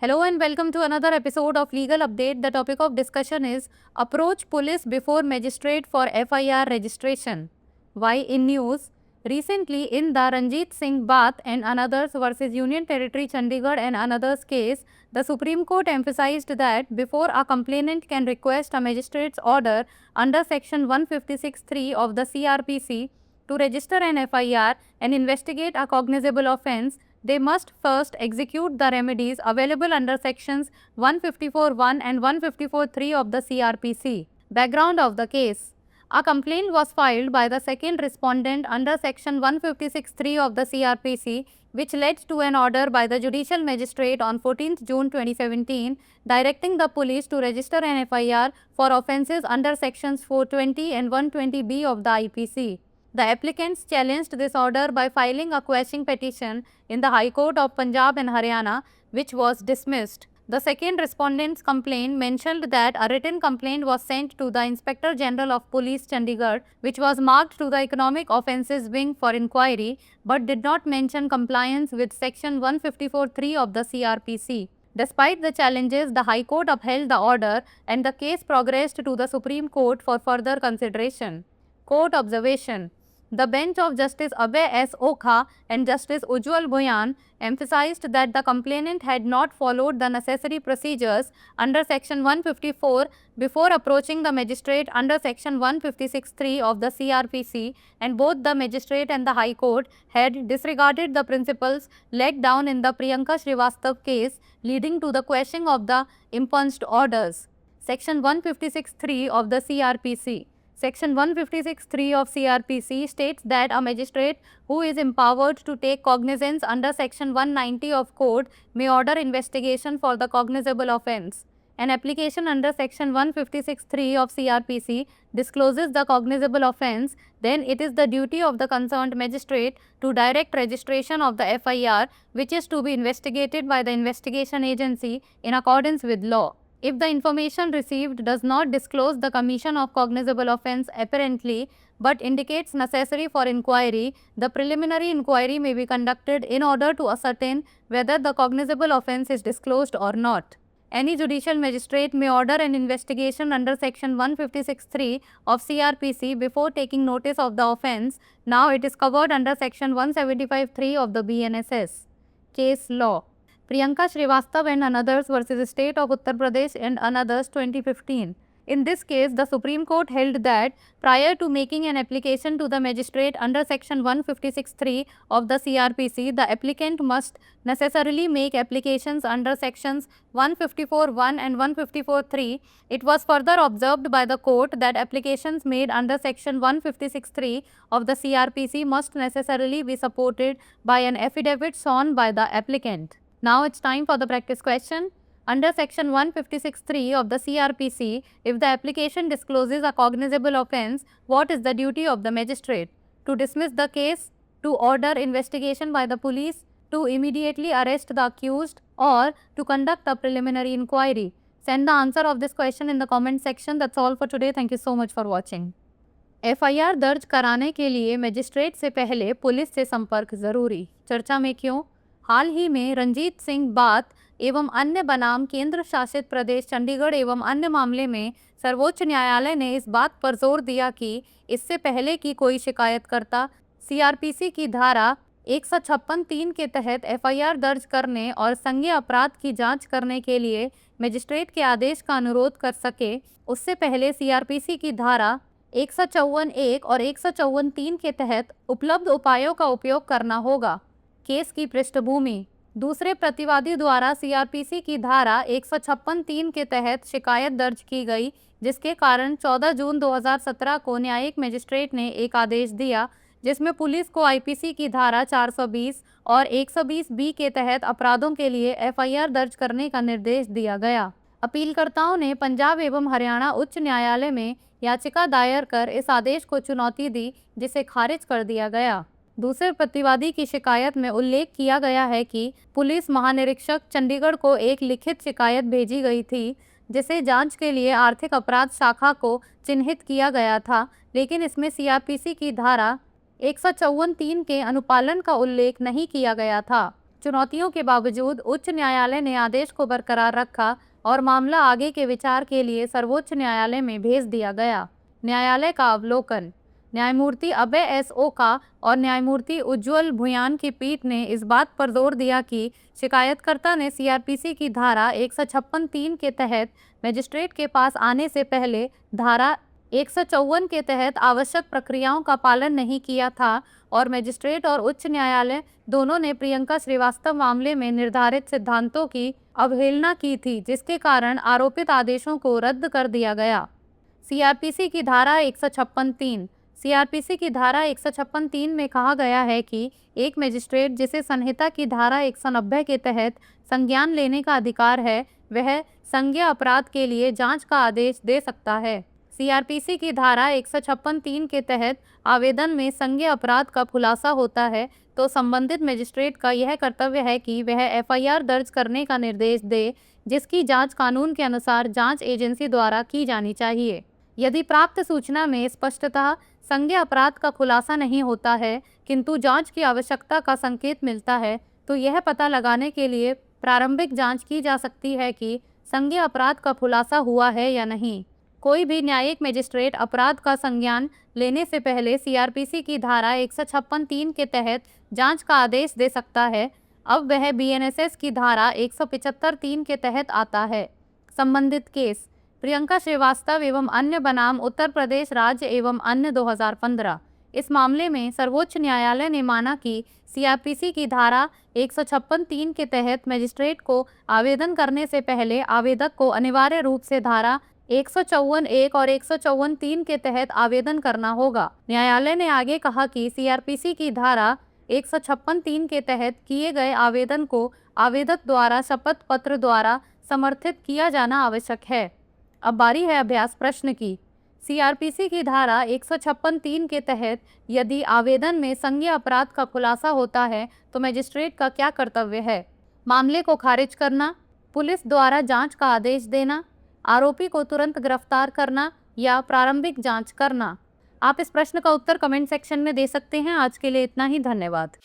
Hello and welcome to another episode of Legal Update. The topic of discussion is Approach Police Before Magistrate for FIR Registration. Why in news? Recently, in the Ranjit Singh Bath and Anothers versus Union Territory Chandigarh and Anothers case, the Supreme Court emphasized that before a complainant can request a magistrate's order under Section 156(3) of the CRPC to register an FIR and investigate a cognizable offence, they must first execute the remedies available under sections 154(1) and 154(3) of the CRPC. Background of the case. A complaint was filed by the second respondent under section 156(3) of the CRPC, which led to an order by the judicial magistrate on 14th June 2017 directing the police to register an FIR for offences under sections 420 and 120B of the IPC. The applicants challenged this order by filing a quashing petition in the High Court of Punjab and Haryana, which was dismissed. The second respondent's complaint mentioned that a written complaint was sent to the Inspector General of Police Chandigarh, which was marked to the Economic Offences Wing for inquiry, but did not mention compliance with Section 154(3) of the CRPC. Despite the challenges, the High Court upheld the order and the case progressed to the Supreme Court for further consideration. Court observation. The bench of Justice Abhay S. Okha and Justice Ujjwal Bhuyan emphasized that the complainant had not followed the necessary procedures under Section 154 before approaching the magistrate under Section 156(3) of the CRPC, and both the magistrate and the High Court had disregarded the principles laid down in the Priyanka Srivastav case, leading to the quashing of the impunged orders. Section 156(3) of the CRPC. Section 156(3) of CRPC states that a magistrate who is empowered to take cognizance under Section 190 of Code may order investigation for the cognizable offence. An application under Section 156(3) of CRPC discloses the cognizable offence, then it is the duty of the concerned magistrate to direct registration of the FIR, which is to be investigated by the investigation agency in accordance with law. If the information received does not disclose the commission of cognizable offence apparently, but indicates necessary for inquiry, the preliminary inquiry may be conducted in order to ascertain whether the cognizable offence is disclosed or not. Any judicial magistrate may order an investigation under Section 156(3) of CRPC before taking notice of the offence. Now it is covered under Section 175(3) of the BNSS. Case law. Priyanka Srivastav and Anothers versus State of Uttar Pradesh and Anothers 2015. In this case, the Supreme Court held that prior to making an application to the magistrate under Section 156(3) of the CRPC, the applicant must necessarily make applications under Sections 154(1) and 154(3). It was further observed by the court that applications made under Section 156(3) of the CRPC must necessarily be supported by an affidavit sworn by the applicant. Now it's time for the practice question. Under Section 156(3) of the CRPC, if the application discloses a cognizable offence, what is the duty of the magistrate? To dismiss the case, to order investigation by the police, to immediately arrest the accused, or to conduct a preliminary inquiry? Send the answer of this question in the comment section. That's all for today. Thank you so much for watching. FIR दर्ज कराने के लिए magistrate से पहले police से संपर्क जरूरी। चर्चा में क्यों? हाल ही में रंजीत सिंह बात एवं अन्य बनाम केंद्र शासित प्रदेश चंडीगढ़ एवं अन्य मामले में सर्वोच्च न्यायालय ने इस बात पर जोर दिया कि इससे पहले कि कोई शिकायतकर्ता CRPC की धारा 156(3) के तहत FIR दर्ज करने और संज्ञेय अपराध की जांच करने के लिए मजिस्ट्रेट के आदेश का अनुरोध कर सके, उससे पहले CRPC की धारा 154(1) और 154(3) के तहत उपलब्ध उपायों का उपयोग करना होगा। केस की पृष्ठभूमि। दूसरे प्रतिवादी द्वारा CRPC की धारा 156(3) के तहत शिकायत दर्ज की गई, जिसके कारण 14 जून 2017 को न्यायिक मजिस्ट्रेट ने एक आदेश दिया जिसमें पुलिस को IPC की धारा 420 और 120B के तहत अपराधों के लिए FIR दर्ज करने का निर्देश दिया गया। अपीलकर्ताओं ने पंजाब एवं हरियाणा उच्च न्यायालय में याचिका दायर कर इस आदेश को चुनौती दी, जिसे खारिज कर दिया गया। दूसरे प्रतिवादी की शिकायत में उल्लेख किया गया है कि पुलिस महानिरीक्षक चंडीगढ़ को एक लिखित शिकायत भेजी गई थी, जिसे जांच के लिए आर्थिक अपराध शाखा को चिन्हित किया गया था, लेकिन इसमें CRPC की धारा 154(3) के अनुपालन का उल्लेख नहीं किया गया था। चुनौतियों के बावजूद उच्च न्यायालय ने आदेश को बरकरार रखा और मामला आगे के विचार के लिए सर्वोच्च न्यायालय में भेज दिया गया। न्यायालय का अवलोकन। न्यायमूर्ति अभय एस ओका और न्यायमूर्ति उज्ज्वल भुयान की पीठ ने इस बात पर जोर दिया कि शिकायतकर्ता ने सीआरपीसी की धारा 156(3) के तहत मजिस्ट्रेट के पास आने से पहले धारा 154 के तहत आवश्यक प्रक्रियाओं का पालन नहीं किया था और मजिस्ट्रेट और उच्च न्यायालय दोनों ने प्रियंका श्रीवास्तव मामले में निर्धारित सिद्धांतों की अवहेलना की थी, जिसके कारण आरोपित आदेशों को रद्द कर दिया गया। सीआरपीसी की धारा 156(3)। सीआरपीसी की धारा 156(3) में कहा गया है कि एक मजिस्ट्रेट जिसे संहिता की धारा 190 के तहत संज्ञान लेने का अधिकार है, वह संज्ञेय अपराध के लिए जांच का आदेश दे सकता है। सीआरपीसी की धारा 156(3) के तहत आवेदन में संज्ञेय अपराध का खुलासा होता है तो संबंधित मजिस्ट्रेट का यह कर्तव्य है कि वह एफआईआर दर्ज करने का निर्देश दे, जिसकी जांच कानून के अनुसार जांच एजेंसी द्वारा की जानी चाहिए। यदि प्राप्त सूचना में स्पष्टतः संज्ञेय अपराध का खुलासा नहीं होता है किंतु जांच की आवश्यकता का संकेत मिलता है, तो यह पता लगाने के लिए प्रारंभिक जांच की जा सकती है कि संज्ञेय अपराध का खुलासा हुआ है या नहीं। कोई भी न्यायिक मजिस्ट्रेट अपराध का संज्ञान लेने से पहले सीआरपीसी की धारा 156(3) के तहत जांच का आदेश दे सकता है। अब वह बीएनएसएस की धारा 175(3) के तहत आता है। संबंधित केस प्रियंका श्रीवास्तव एवं अन्य बनाम उत्तर प्रदेश राज्य एवं अन्य 2015। इस मामले में सर्वोच्च न्यायालय ने माना कि सीआरपीसी की धारा 156(3) के तहत मजिस्ट्रेट को आवेदन करने से पहले आवेदक को अनिवार्य रूप से धारा 154(1) और 154(3) के तहत आवेदन करना होगा। न्यायालय ने आगे कहा कि सीआरपीसी की धारा 156(3) के तहत किए गए आवेदन को आवेदक द्वारा शपथ पत्र द्वारा समर्थित किया जाना आवश्यक है। अब बारी है अभ्यास प्रश्न की। सीआरपीसी की धारा 156(3) के तहत यदि आवेदन में संज्ञेय अपराध का खुलासा होता है तो मजिस्ट्रेट का क्या कर्तव्य है? मामले को खारिज करना, पुलिस द्वारा जांच का आदेश देना, आरोपी को तुरंत गिरफ्तार करना या प्रारंभिक जांच करना? आप इस प्रश्न का उत्तर कमेंट सेक्शन में दे सकते हैं। आज के लिए इतना ही, धन्यवाद।